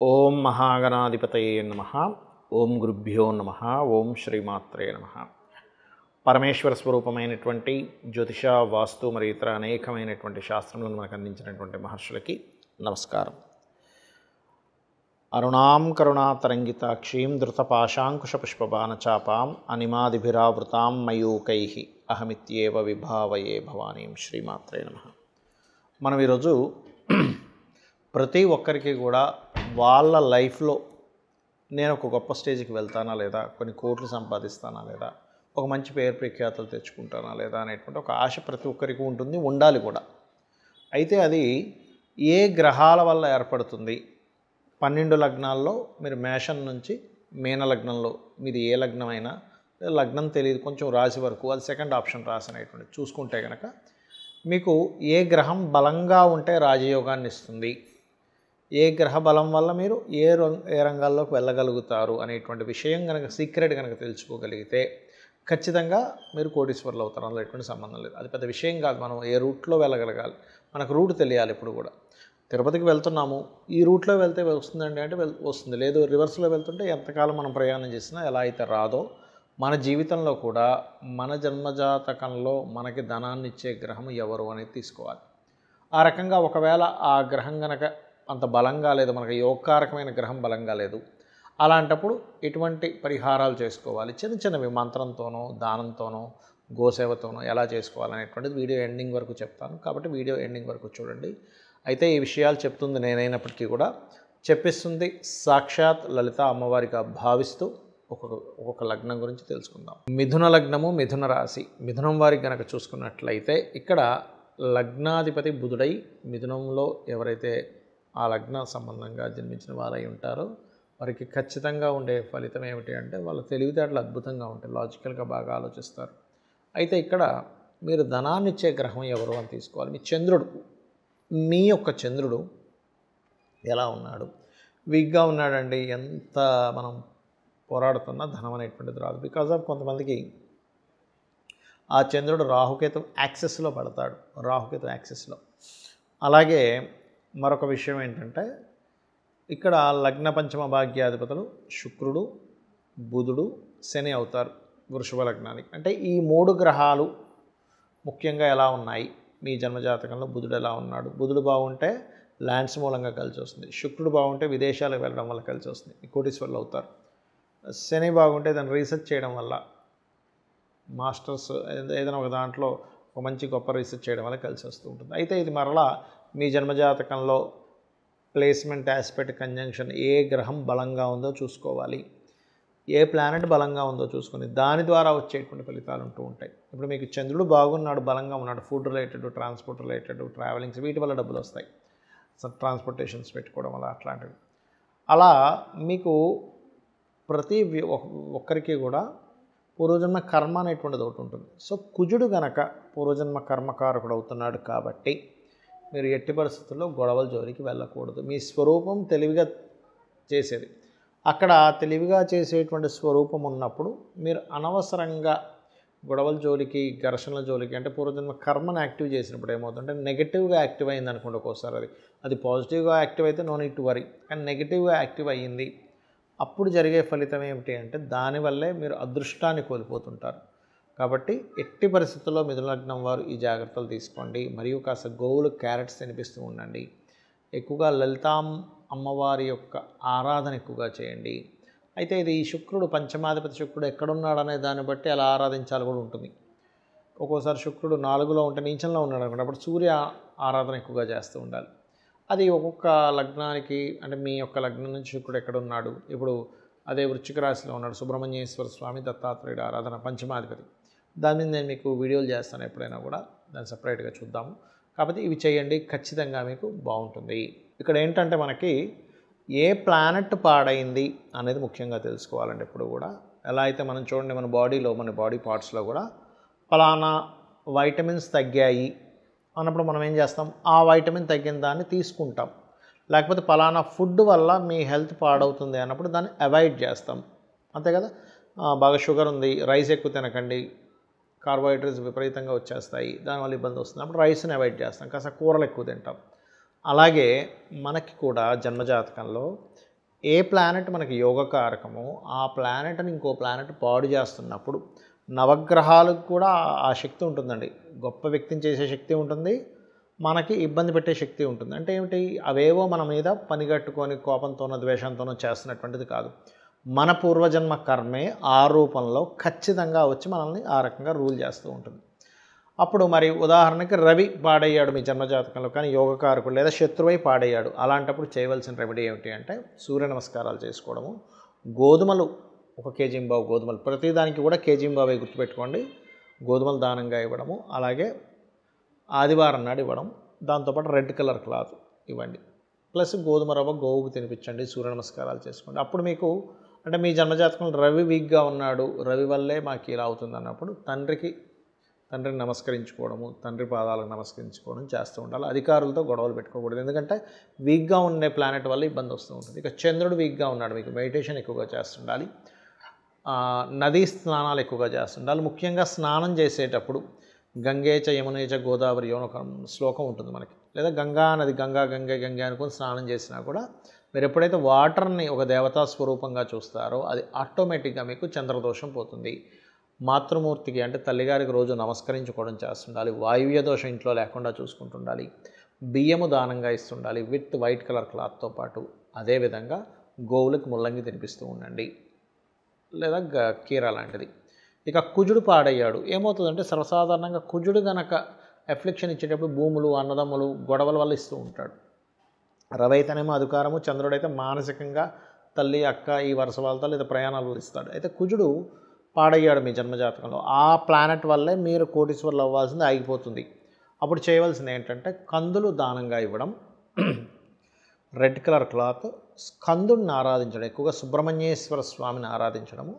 ఓం మహాగణాధిపతయే నమః. ఓం గురుభ్యో నమః. ఓం శ్రీమాత్రే నమః. పరమేశ్వర స్వరూపమైనటువంటి జ్యోతిష, వాస్తు మరియు ఇతర అనేకమైనటువంటి శాస్త్రములను మనకు అందించినటువంటి మహర్షులకి నమస్కారం. అరుణాం కరుణాతరంగితాక్షీం ధృతపాశాంకుశపుష్పబాణచాపాం అనిమాదిభిరావృతాం మయూకైః అహమిత్యేవ విభావయే భవానీం. శ్రీమాత్రే నమః. మనం ఈరోజు ప్రతి ఒక్కరికి కూడా వాళ్ళ లైఫ్లో నేను ఒక గొప్ప స్టేజ్కి వెళ్తానా లేదా, కొన్ని కోట్లు సంపాదిస్తానా లేదా, ఒక మంచి పేరు ప్రఖ్యాతులు తెచ్చుకుంటానా లేదా అనేటువంటి ఒక ఆశ ప్రతి ఒక్కరికి ఉంటుంది, ఉండాలి కూడా. అయితే అది ఏ గ్రహాల వల్ల ఏర్పడుతుంది? 12 లగ్నాల్లో మీరు మేషం నుంచి మీన లగ్నంలో మీది ఏ లగ్నమైనా, లగ్నం తెలియదు, కొంచెం రాశి వరకు, అది సెకండ్ ఆప్షన్ రాశి అనేటువంటి చూసుకుంటే కనుక మీకు ఏ గ్రహం బలంగా ఉంటే రాజయోగాన్ని ఇస్తుంది, ఏ గ్రహ బలం వల్ల మీరు ఏ రంగాల్లోకి వెళ్ళగలుగుతారు అనేటువంటి విషయం కనుక సీక్రెట్ కనుక తెలుసుకోగలిగితే ఖచ్చితంగా మీరు కోటీశ్వరులు అవుతారు. అందులో ఎటువంటి సంబంధం లేదు. అది పెద్ద విషయం కాదు. మనం ఏ రూట్లో వెళ్ళగలగాలి, మనకు రూట్ తెలియాలి. ఇప్పుడు కూడా తిరుపతికి వెళ్తున్నాము, ఈ రూట్లో వెళ్తే వస్తుందండి అంటే వస్తుంది, లేదు రివర్స్లో వెళ్తుంటే ఎంతకాలం మనం ప్రయాణం చేసినా ఎలా అయితే రాదో, మన జీవితంలో కూడా మన జన్మజాతకంలో మనకి ధనాన్ని ఇచ్చే గ్రహం ఎవరు అనేది తీసుకోవాలి. ఆ రకంగా ఒకవేళ ఆ గ్రహం కనుక అంత బలంగా లేదు, మనకి యోగకారకమైన గ్రహం బలంగా లేదు, అలాంటప్పుడు ఎటువంటి పరిహారాలు చేసుకోవాలి, చిన్న చిన్నవి మంత్రంతోనో దానంతోనో గోసేవతోనో ఎలా చేసుకోవాలనేటువంటిది వీడియో ఎండింగ్ వరకు చెప్తాను. కాబట్టి వీడియో ఎండింగ్ వరకు చూడండి. అయితే ఈ విషయాలు చెప్తుంది నేనైనప్పటికీ కూడా చెప్పిస్తుంది సాక్షాత్ లలిత అమ్మవారిగా భావిస్తూ ఒక్కొక్క లగ్నం గురించి తెలుసుకుందాం. మిథున లగ్నము, మిథున రాశి. మిథునం వారికి కనుక చూసుకున్నట్లయితే ఇక్కడ లగ్నాధిపతి బుధుడై మిథునంలో ఎవరైతే ఆ లగ్న సంబంధంగా జన్మించిన వారై ఉంటారో వారికి ఖచ్చితంగా ఉండే ఫలితం ఏమిటి అంటే వాళ్ళ తెలివితేటలు అద్భుతంగా ఉంటాయి, లాజికల్గా బాగా ఆలోచిస్తారు. అయితే ఇక్కడ మీరు ధనాన్ని ఇచ్చే గ్రహం ఎవరు అని తీసుకోవాలి. మీ చంద్రుడు, మీ యొక్క చంద్రుడు ఎలా ఉన్నాడు? వీక్గా ఉన్నాడండి, ఎంత మనం పోరాడుతున్నా ధనం అనేటువంటిది రాదు. బికాజ్ ఆఫ్ కొంతమందికి ఆ చంద్రుడు రాహుకేతు యాక్సెస్లో పడతాడు, రాహుకేతు యాక్సెస్లో. అలాగే మరొక విషయం ఏంటంటే ఇక్కడ లగ్న పంచమ భాగ్యాధిపతులు శుక్రుడు, బుధుడు, శని అవుతారు వృషభ లగ్నానికి. అంటే ఈ 3 గ్రహాలు ముఖ్యంగా ఎలా ఉన్నాయి మీ జన్మజాతకంలో? బుధుడు ఎలా ఉన్నాడు? బుధుడు బాగుంటే ల్యాండ్స్ మూలంగా కలిసి వస్తుంది. శుక్రుడు బాగుంటే విదేశాలకు వెళ్ళడం వల్ల కలిసి వస్తుంది, కోటీశ్వరులు అవుతారు. శని బాగుంటే దాన్ని రీసెర్చ్ చేయడం వల్ల, మాస్టర్స్ ఏదైనా ఒక దాంట్లో ఒక మంచి గొప్ప రీసెర్చ్ చేయడం వల్ల కలిసి వస్తూ ఉంటుంది. అయితే ఇది మరలా మీ జన్మజాతకంలో ప్లేస్మెంట్, ఆస్పెక్ట్, కంజంక్షన్ ఏ గ్రహం బలంగా ఉందో చూసుకోవాలి, ఏ ప్లానెట్ బలంగా ఉందో చూసుకొని దాని ద్వారా వచ్చేటువంటి ఫలితాలు ఉంటూ ఉంటాయి. ఇప్పుడు మీకు చంద్రుడు బాగున్నాడు, బలంగా ఉన్నాడు, food related, transport related, travellings, వీటి వల్ల డబ్బులు వస్తాయి, ట్రాన్స్పోర్టేషన్స్ పెట్టుకోవడం వల్ల అట్లాంటివి. అలా మీకు ప్రతి ఒక్కరికి కూడా పూర్వజన్మ కర్మ అనేటువంటిది ఒకటి ఉంటుంది. సో కుజుడు గనక పూర్వజన్మ కర్మకారకుడు అవుతున్నాడు కాబట్టి మీరు ఎట్టి పరిస్థితుల్లో గొడవల జోలికి వెళ్ళకూడదు. మీ స్వరూపం తెలివిగా చేసేది, అక్కడ తెలివిగా చేసేటువంటి స్వరూపం ఉన్నప్పుడు మీరు అనవసరంగా గొడవల జోలికి, ఘర్షణల జోలికి, అంటే పూర్వజన్మ కర్మను యాక్టివ్ చేసినప్పుడు ఏమవుతుందంటే నెగిటివ్గా యాక్టివ్ అయింది అనుకోండి. ఒక్కోసారి అది పాజిటివ్గా యాక్టివ్ అయితే నో నీడ్ టు వరీ, కానీ నెగిటివ్గా యాక్టివ్ అయ్యింది, అప్పుడు జరిగే ఫలితం ఏమిటి అంటే దానివల్లే మీరు అదృష్టాన్ని కోల్పోతుంటారు. కాబట్టి ఎట్టి పరిస్థితుల్లో మిథున లగ్నం వారు ఈ జాగ్రత్తలు తీసుకోండి. మరియు కాస్త గోవులు క్యారెట్స్ తినిపిస్తూ ఉండండి. ఎక్కువగా లలితాం అమ్మవారి యొక్క ఆరాధన ఎక్కువగా చేయండి. అయితే ఇది శుక్రుడు, పంచమాధిపతి శుక్రుడు ఎక్కడున్నాడనే దాన్ని బట్టి అలా ఆరాధించాలి కూడా ఉంటుంది. ఒక్కోసారి శుక్రుడు 4లో ఉంటే నీచంలో ఉన్నాడు అనుకోండి, అప్పుడు సూర్య ఆరాధన ఎక్కువగా చేస్తూ ఉండాలి. అది ఒక్కొక్క లగ్నానికి, అంటే మీ యొక్క లగ్నం నుంచి శుక్రుడు ఎక్కడున్నాడు, ఇప్పుడు అదే వృశ్చిక రాశిలో ఉన్నాడు, సుబ్రహ్మణ్యేశ్వర స్వామి, దత్తాత్రేయుడు ఆరాధన, పంచమాధిపతి. దాని మీద నేను మీకు వీడియోలు చేస్తాను ఎప్పుడైనా కూడా, దాన్ని సపరేట్గా చూద్దాము. కాబట్టి ఇవి చేయండి, ఖచ్చితంగా మీకు బాగుంటుంది. ఇక్కడ ఏంటంటే మనకి ఏ ప్లానెట్ పాడైంది అనేది ముఖ్యంగా తెలుసుకోవాలండి ఎప్పుడు కూడా. ఎలా అయితే మనం చూడండి మన బాడీలో, మన బాడీ పార్ట్స్లో కూడా ఫలానా వైటమిన్స్ తగ్గాయి అన్నప్పుడు మనం ఏం చేస్తాం, ఆ వైటమిన్ తగ్గిన దాన్ని తీసుకుంటాం. లేకపోతే ఫలానా ఫుడ్ వల్ల మీ హెల్త్ పాడవుతుంది అన్నప్పుడు దాన్ని అవాయిడ్ చేస్తాం, అంతే కదా. బాగా షుగర్ ఉంది, రైస్ ఎక్కువ తినకండి, కార్బోహైడ్రేట్స్ విపరీతంగా వచ్చేస్తాయి, దానివల్ల ఇబ్బంది వస్తుంది, అప్పుడు రైస్ని అవాయిడ్ చేస్తాం, కాస్త కూరలు ఎక్కువ తింటాం. అలాగే మనకి కూడా జన్మజాతకంలో ఏ ప్లానెట్ మనకి యోగకారకమో ఆ ప్లానెట్ని ఇంకో ప్లానెట్ పాడు చేస్తున్నప్పుడు నవగ్రహాలకు కూడా ఆ శక్తి ఉంటుందండి. గొప్ప వ్యక్తిని చేసే శక్తి ఉంటుంది, మనకి ఇబ్బంది పెట్టే శక్తి ఉంటుంది. అంటే ఏమిటి, అవేవో మన మీద పనిగట్టుకొని కోపంతోనో ద్వేషంతోనో చేస్తున్నటువంటిది కాదు. మన పూర్వజన్మ కర్మే ఆ రూపంలో ఖచ్చితంగా వచ్చి మనల్ని ఆ రకంగా రూల్ చేస్తూ ఉంటుంది. అప్పుడు మరి ఉదాహరణకి రవి పాడయ్యాడు మీ జన్మజాతకంలో, కానీ యోగకారకుడు లేదా శత్రువై పాడయ్యాడు. అలాంటప్పుడు చేయవలసిన రెమెడీ ఏమిటి అంటే సూర్య నమస్కారాలు చేసుకోవడము, గోధుమలు 1 కేజీ గోధుమలు, ప్రతిదానికి కూడా కేజీ గుర్తుపెట్టుకోండి, గోధుమలు దానంగా ఇవ్వడము, అలాగే ఆదివారం నాడు ఇవ్వడం, దాంతోపాటు రెడ్ కలర్ క్లాత్ ఇవ్వండి, ప్లస్ గోధుమ రవ్వ గోవుకు తినిపించండి, సూర్య నమస్కారాలు చేసుకోండి. అప్పుడు మీకు అంటే మీ జన్మజాతకంలో రవి వీక్గా ఉన్నాడు, రవి వల్లే మాకు ఇలా అవుతుంది అన్నప్పుడు తండ్రిని నమస్కరించుకోవడము, తండ్రి పాదాలకు నమస్కరించుకోవడం చేస్తూ ఉండాలి. అధికారులతో గొడవలు పెట్టుకోకూడదు, ఎందుకంటే వీక్గా ఉండే ప్లానెట్ వల్ల ఇబ్బంది వస్తూ ఉంటుంది. ఇక చంద్రుడు వీక్గా ఉన్నాడు, మీకు మెడిటేషన్ ఎక్కువగా చేస్తుండాలి, నదీ స్నానాలు ఎక్కువగా చేస్తుండాలి. ముఖ్యంగా స్నానం చేసేటప్పుడు గంగేచ యమునేచ గోదావరి అని ఒక శ్లోకం ఉంటుంది మనకి, లేదా గంగా నది గంగే అనుకుని స్నానం చేసినా కూడా మీరు ఎప్పుడైతే వాటర్ని ఒక దేవతా స్వరూపంగా చూస్తారో అది ఆటోమేటిక్గా మీకు చంద్రదోషం పోతుంది. మాతృమూర్తికి అంటే తల్లిగారికి రోజు నమస్కరించుకోవడం చేస్తుండాలి, వాయువ్య దోషం ఇంట్లో లేకుండా చూసుకుంటుండాలి, బియ్యము దానంగా ఇస్తుండాలి విత్ వైట్ కలర్ క్లాత్తో పాటు. అదేవిధంగా గోవులకు ముల్లంగి తినిపిస్తూ ఉండండి, లేదా కీర లాంటిది. ఇక కుజుడు పాడయ్యాడు, ఏమవుతుందంటే సర్వసాధారణంగా కుజుడు గనక ఎఫ్లిక్షన్ ఇచ్చేటప్పుడు భూములు అన్నదమ్ములు గొడవల వల్ల ఇస్తూ ఉంటాడు. రవి అయితేనేమో అధికారము, చంద్రుడైతే మానసికంగా తల్లి అక్క ఈ వరుస వాళ్ళతో లేదా ప్రయాణాలు ఇస్తాడు. అయితే కుజుడు పాడయ్యాడు మీ జన్మజాతకంలో, ఆ ప్లానెట్ వల్లే మీరు కోటీశ్వర్లు అవ్వాల్సింది ఆగిపోతుంది. అప్పుడు చేయవలసింది ఏంటంటే కందులు దానంగా ఇవ్వడం, రెడ్ కలర్ క్లాత్, స్కందుడిని ఆరాధించడం, ఎక్కువగా సుబ్రహ్మణ్యేశ్వర స్వామిని ఆరాధించడము,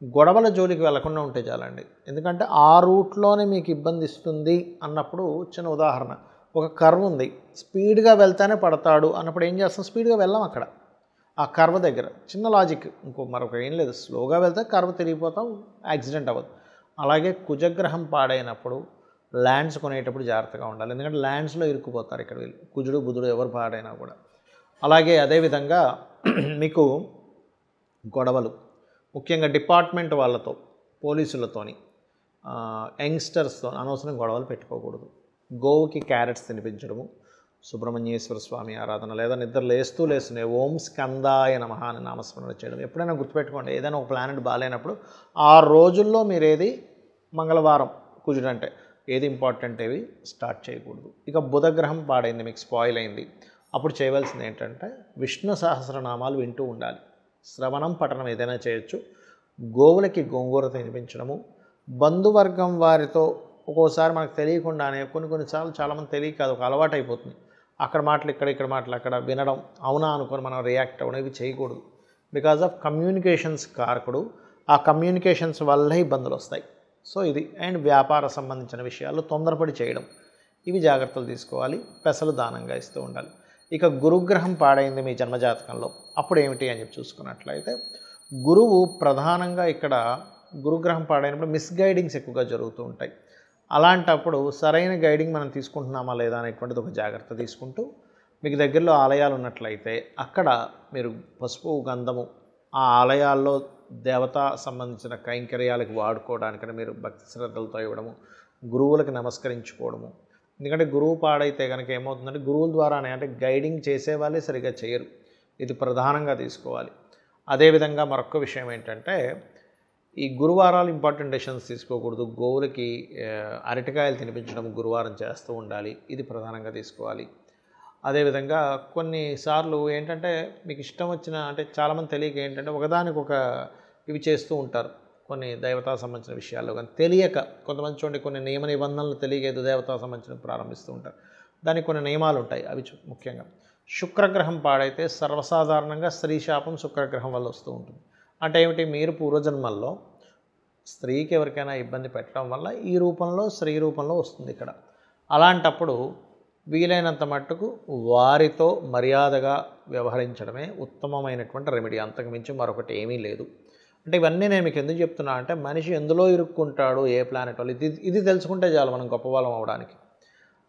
గొడవల జోలికి వెళ్లకుండా ఉంటే చాలండి. ఎందుకంటే ఆ రూట్లోనే మీకు ఇబ్బంది ఇస్తుంది అన్నప్పుడు చిన్న ఉదాహరణ, ఒక కర్వ్ ఉంది, స్పీడ్గా వెళ్తేనే పడతాడు అన్నప్పుడు ఏం చేస్తాం, స్పీడ్గా వెళ్ళాం అక్కడ ఆ కర్వ్ దగ్గర. చిన్న లాజిక్, మరొక ఏం లేదు, స్లోగా వెళ్తే కర్వ్ తిరిగిపోతాం, యాక్సిడెంట్ అవ్వదు. అలాగే కుజగ్రహం పాడైనప్పుడు ల్యాండ్స్ కొనేటప్పుడు జాగ్రత్తగా ఉండాలి, ఎందుకంటే ల్యాండ్స్లో ఇరుక్కుపోతారు ఇక్కడ వీళ్ళు, కుజుడు బుధుడు ఎవరు పాడైనా కూడా. అలాగే అదేవిధంగా మీకు గొడవలు ముఖ్యంగా డిపార్ట్మెంట్ వాళ్ళతో, పోలీసులతోని, యంగ్స్టర్స్తో అనవసరం గొడవలు పెట్టుకోకూడదు. గోవుకి క్యారెట్స్ తినిపించడము, సుబ్రహ్మణ్యేశ్వర స్వామి ఆరాధన, లేదా నిద్ర లేస్తూనే ఓం స్కందాయ నమః అని నామస్మరణ చేయడం. ఎప్పుడైనా గుర్తుపెట్టుకోండి, ఏదైనా ఒక ప్లానెట్ బాగాలేనప్పుడు ఆ రోజుల్లో మీరు ఏది మంగళవారం కుజుడు అంటే ఏది ఇంపార్టెంట్ ఏవి స్టార్ట్ చేయకూడదు. ఇక బుధగ్రహం పాడైంది, మీకు స్పాయిల్ అయింది, అప్పుడు చేయవలసింది ఏంటంటే విష్ణు సహస్రనామాలు వింటూ ఉండాలి, శ్రవణం పఠనం ఏదైనా చేయొచ్చు, గోవులకి గోంగూర తినిపించడము, బంధువర్గం వారితో ఒక్కోసారి మనకు తెలియకుండానే కొన్నిసార్లు చాలామంది తెలియక అది ఒక అలవాటు అయిపోతుంది, అక్కడ మాటలు ఇక్కడ మాటలు అక్కడ వినడం, అవునా అనుకొని మనం రియాక్ట్ అవ్వడం, ఇవి చేయకూడదు. బికాజ్ ఆఫ్ కమ్యూనికేషన్స్ కారకుడు, ఆ కమ్యూనికేషన్స్ వల్లే ఇబ్బందులు వస్తాయి. సో ఇది. అండ్ వ్యాపార సంబంధించిన విషయాల్లో తొందరపడి చేయడం, ఇవి జాగ్రత్తలు తీసుకోవాలి, పెసలు దానంగా ఇస్తూ ఉండాలి. ఇక గురుగ్రహం పాడైంది మీ జన్మజాతకంలో, అప్పుడు ఏమిటి అని చెప్పి చూసుకున్నట్లయితే గురువు ప్రధానంగా ఇక్కడ గురుగ్రహం పాడైనప్పుడు మిస్గైడింగ్స్ ఎక్కువగా జరుగుతూ ఉంటాయి. అలాంటప్పుడు సరైన గైడింగ్ మనం తీసుకుంటున్నామా లేదా అనేటువంటిది ఒక జాగ్రత్త తీసుకుంటూ, మీకు దగ్గరలో ఆలయాలు ఉన్నట్లయితే అక్కడ మీరు పసుపు గంధము ఆ ఆలయాల్లో దేవతా సంబంధించిన కైంకర్యాలకు వాడుకోవడానికని మీరు భక్తి శ్రద్ధలతో ఇవ్వడము, గురువులకు నమస్కరించుకోవడము. ఎందుకంటే గురువు పాడైతే కనుక ఏమవుతుందంటే గురువుల ద్వారానే, అంటే గైడింగ్ చేసేవాళ్ళే సరిగ్గా చేయరు, ఇది ప్రధానంగా తీసుకోవాలి. అదేవిధంగా మరొక విషయం ఏంటంటే ఈ గురువారాలు ఇంపార్టెంట్ డెసిషన్స్ తీసుకోకూడదు, గోవులకి అరటికాయలు తినిపించడం గురువారం చేస్తూ ఉండాలి, ఇది ప్రధానంగా తీసుకోవాలి. అదేవిధంగా కొన్నిసార్లు ఏంటంటే మీకు ఇష్టం వచ్చిన, అంటే చాలామంది తెలియక ఏంటంటే ఒకదానికొక ఇవి చేస్తూ ఉంటారు, కొన్ని దేవతా సంబంధించిన విషయాల్లో కానీ తెలియక. కొంతమంది చూడండి కొన్ని నియమ నిబంధనలు తెలియక ఏదో దేవతా సంబంధించిన ప్రారంభిస్తూ ఉంటారు, దానికి కొన్ని నియమాలు ఉంటాయి. అవి ముఖ్యంగా శుక్రగ్రహం పాడైతే సర్వసాధారణంగా స్త్రీ శాపం శుక్రగ్రహం వల్ల వస్తూ ఉంటుంది. అంటే ఏమిటి, మీరు పూర్వజన్మల్లో స్త్రీకి ఎవరికైనా ఇబ్బంది పెట్టడం వల్ల ఈ రూపంలో స్త్రీ రూపంలో వస్తుంది ఇక్కడ. అలాంటప్పుడు వీలైనంత మట్టుకు వారితో మర్యాదగా వ్యవహరించడమే ఉత్తమమైనటువంటి రెమెడీ, అంతకు మించి మరొకటి ఏమీ లేదు. అంటే ఇవన్నీ నేను మీకు ఎందుకు చెప్తున్నా అంటే మనిషి ఎందులో ఇరుక్కుంటాడు, ఏ ప్లానెట్ వాళ్ళు, ఇది తెలుసుకుంటే చాలు మనం గొప్పవాళ్ళం అవడానికి.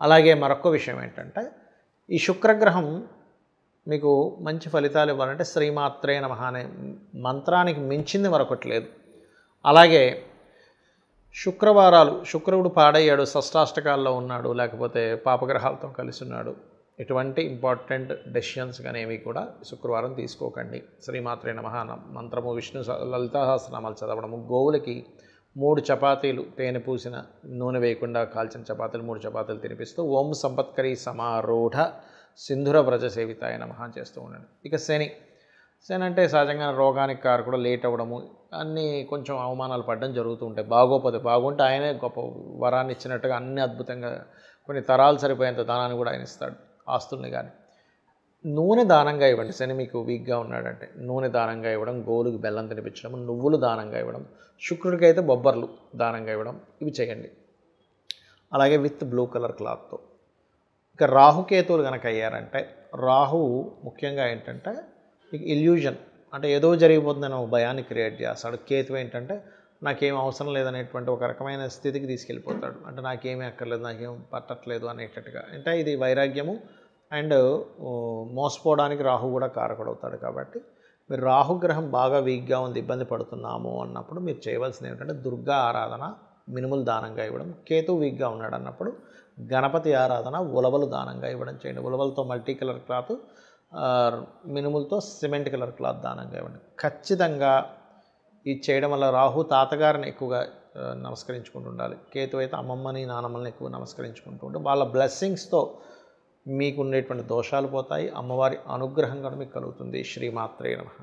అలాగే మరొక విషయం ఏంటంటే ఈ శుక్రగ్రహం మీకు మంచి ఫలితాలు ఇవ్వాలంటే శ్రీమాత్రే నమః అనే మంత్రానికి మించింది మరొకటి లేదు. అలాగే శుక్రవారాలు, శుక్రుడు పాడయ్యాడు, షష్టాష్టకాల్లో ఉన్నాడు, లేకపోతే పాపగ్రహాలతో కలిసి ఉన్నాడు, ఇటువంటి ఇంపార్టెంట్ డెసిషన్స్ కానీ ఏవి కూడా శుక్రవారం తీసుకోకండి. శ్రీమాత్రే నమః మంత్రము, విష్ణు లలితా సహస్రనామాలు చదవడము, గోవులకి 3 చపాతీలు తేనె పూసిన నూనె వేయకుండా కాల్చిన చపాతీలు 3 చపాతీలు తినిపిస్తూ ఓం సంపత్కరీ సమారూఢ సింధుర వ్రజ సేవితాయ నమః చేస్తూ ఉండండి. ఇక శని అంటే సహజంగా రోగానికి కారకుడు, లేట్ అవ్వడము, అన్నీ కొంచెం అవమానాలు పడడం జరుగుతూ ఉంటాయి. బాగోపోతే, బాగుంటే ఆయనే గొప్ప వరాన్ని ఇచ్చినట్టుగా అన్ని అద్భుతంగా కొన్ని తరాలు సరిపోయేంత దానాన్ని కూడా ఆయన ఇస్తాడు, ఆస్తుల్ని. కానీ నూనె దానంగా ఇవ్వండి. శని మీకు వీక్గా ఉన్నాడంటే నూనె దానంగా ఇవ్వడం, గోవులకు బెల్లం తినిపించడం, నువ్వులు దానంగా ఇవ్వడం, శుక్రుడికి అయితే బొబ్బర్లు దానంగా ఇవ్వడం, ఇవి చేయండి. అలాగే విత్ బ్లూ కలర్ క్లాత్తో. ఇక రాహుకేతువులు కనుక అయ్యారంటే, రాహువు ముఖ్యంగా ఏంటంటే ఇల్యూజన్, అంటే ఏదో జరిగిపోతుందని ఒక భయాన్ని క్రియేట్ చేస్తాడు. కేతు ఏంటంటే నాకేం అవసరం లేదనేటువంటి ఒక రకమైన స్థితికి తీసుకెళ్ళిపోతాడు. అంటే నాకేమీ అక్కర్లేదు, నాకేం పట్టట్లేదు అనేటట్టుగా. అంటే ఇది వైరాగ్యము అండ్ మోసపోవడానికి రాహు కూడా కారకుడవుతాడు. కాబట్టి మీరు రాహుగ్రహం బాగా వీక్గా ఉంది, ఇబ్బంది పడుతున్నాము అన్నప్పుడు మీరు చేయవలసింది ఏంటంటే దుర్గా ఆరాధన, మినుములు దానంగా ఇవ్వడం. కేతు వీక్గా ఉన్నాడు అన్నప్పుడు గణపతి ఆరాధన, ఉలవలు దానంగా ఇవ్వడం చేయండి. ఉలవలతో మల్టీ కలర్ క్లాత్, మినుములతో సిమెంట్ కలర్ క్లాత్ దానంగా ఇవ్వండి. ఖచ్చితంగా ఇది చేయడం వల్ల రాహు తాతగారిని ఎక్కువగా నమస్కరించుకుంటూ ఉండాలి. కేతు అయితే అమ్మమ్మని నానమ్మని ఎక్కువ నమస్కరించుకుంటూ ఉంటే వాళ్ళ బ్లెస్సింగ్స్తో మీకు ఉండేటువంటి దోషాలు పోతాయి. అమ్మవారి అనుగ్రహం కూడా మీకు కలుగుతుంది. శ్రీమాత్రే నమః.